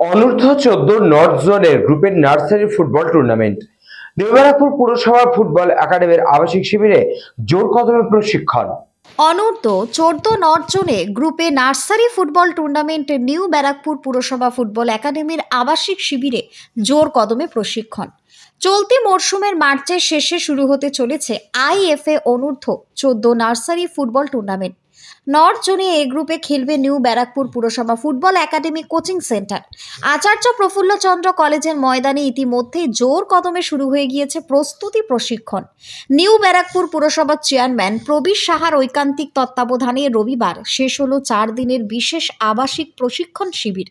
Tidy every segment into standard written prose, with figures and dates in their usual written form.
অনূর্ধ্ব-14 north জোনের গ্রুপের nursery football tournament. New পুরসভা ফুটবল একাডেমির আবাসিক শিবিরে জোর কদমে প্রশিক্ষণ। অনূর্ধ্ব-14 নর্থ জোনে গ্রুপে nursery football tournament new Barrackpore পুরসভা ফুটবল একাডেমির আবাসিক শিবিরে জোর কদমে প্রশিক্ষণ। চলতি মরশুমের মার্চের শেষে শুরু হতে চলেছে আইএফএ অনূর্ধ্ব-14 নার্সারি ফুটবল টুর্নামেন্ট। নর্থ জোনে এ গ্রুপে খেলবে নিউ ব্যারাকপুর পুরসভা football academy coaching centre. Acharya Prafulla Chandra কলেজের ময়দানে ইতিমধ্যেই জোর কদমে শুরু হয়ে গিয়েছে প্রস্তুতি প্রশিক্ষণ। নিউ ব্যারাকপুর পুরসভার চেয়ারম্যান প্রবীর সাহার ঐকান্তিক তত্ত্বাবধানে রবিবার শেষ হলো 4 দিনের বিশেষ আবাসিক প্রশিক্ষণ শিবির।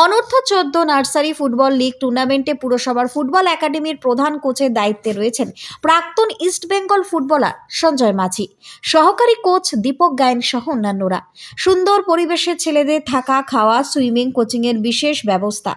অনূর্ধ্ব-14 নার্সারি ফুটবল লিগ টুর্নামেন্টে পুরসভার ফুটবল একাডেমির প্রধান কোচের দায়িত্বে রয়েছেন প্রাক্তন ইস্ট বেঙ্গল ফুটবলার সঞ্জয় মাঝি, সহকারী কোচ দীপক গায়েন সহ অন্যান্যরা। সুন্দর পরিবেশে ছেলেদের থাকা, খাওয়া, সুইমিং, কোচিংয়ের বিশেষ ব্যবস্থা।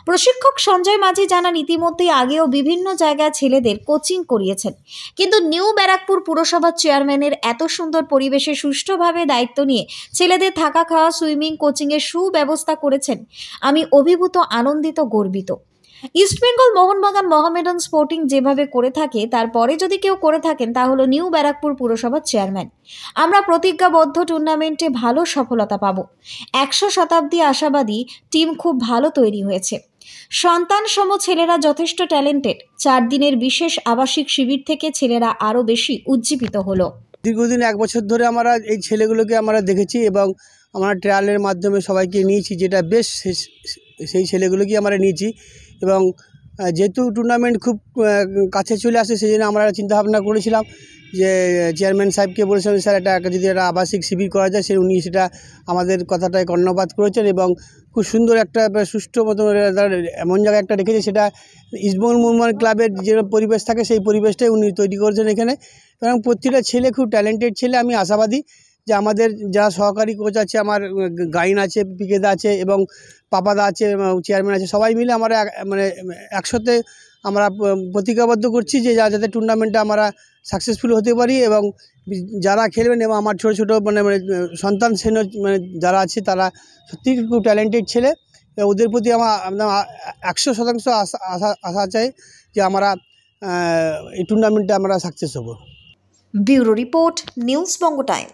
প্রশিক্ষক সঞ্জয় মাঝি জানান, ইতিমধ্যেই আগেও বিভিন্ন জায়গায় ছেলেদের কোচিং করিয়েছেন, কিন্তু নিউ ব্যারাকপুর পুরসভার চেয়ারম্যানের এত সুন্দর পরিবেশে সুষ্ঠুভাবে দায়িত্ব নিয়ে ছেলেদের থাকা, খাওয়া, সুইমিং, কোচিংয়ের সুব্যবস্থা করেছেন। আমি অভিভূত, আনন্দিত, গর্বিত। ইস্টবেঙ্গল, মোহনবাগান, মহামেডান স্পোর্টিং যেভাবে করে থাকে, তারপরে যদি কেউ করে থাকেন তা হলো নিউ ব্যারাকপুর পুরসভার চেয়ারম্যান। আমরা প্রতিজ্ঞাবদ্ধ টুর্নামেন্টে ভালো সফলতা পাব। 100 শতাব্দী আশাবাদী টিম খুব ভালো তৈরি হয়েছে। সন্তান সম ছেলেরা যথেষ্ট ট্যালেন্টেড। 4 দিনের বিশেষ আবাসিক শিবির থেকে ছেলেরা আরও বেশি উজ্জীবিত হলো। দীর্ঘদিন 1 বছর ধরে আমরা এই ছেলেগুলোকে আমরা দেখেছি এবং আমরা ট্রায়ালের মাধ্যমে সবাইকে নিয়েছি, যেটা বেশ সেই ছেলেগুলোকে আমরা নিয়েছি। এবং যেহেতু টুর্নামেন্ট খুব কাছে চলে আসে, সেই জন্য আমরা চিন্তাভাবনা করেছিলাম যে চেয়ারম্যান সাহেবকে বলেছিলাম, স্যার একটা যদি একটা আবাসিক শিবির করা যায়, উনি সেটা আমাদের কথাটায় কর্ণপাত করেছেন এবং খুব সুন্দর একটা সুষ্ঠু মতো এমন জায়গায় একটা রেখেছে, সেটা ইস্টবেঙ্গল মোহনবাগান ক্লাবের যে পরিবেশ থাকে সেই পরিবেশটাই উনি তৈরি করেছেন এখানে। এবং প্রতিটা ছেলে খুব ট্যালেন্টেড ছেলে। আমি আশাবাদী যে আমাদের যারা সহকারী কোচ আছে, আমার গাইন আছে, পিকেদা আছে এবং পাপাদা আছে, চেয়ারম্যান আছে, সবাই মিলে আমরা মানে একসাথে আমরা প্রতিজ্ঞাবদ্ধ করছি যে যাতে টুর্নামেন্টে আমরা সাকসেসফুল হতে পারি এবং যারা খেলবেন এবং আমার ছোটো ছোটো মানে সন্তান সেন মানে যারা আছে তারা সত্যিই খুব ট্যালেন্টেড ছেলে। ওদের প্রতি আমার 100% আশা চাই যে আমরা এই টুর্নামেন্টে আমরা সাকসেস হব। ব্যুরো রিপোর্ট, নিউজ বঙ্গ টাইম।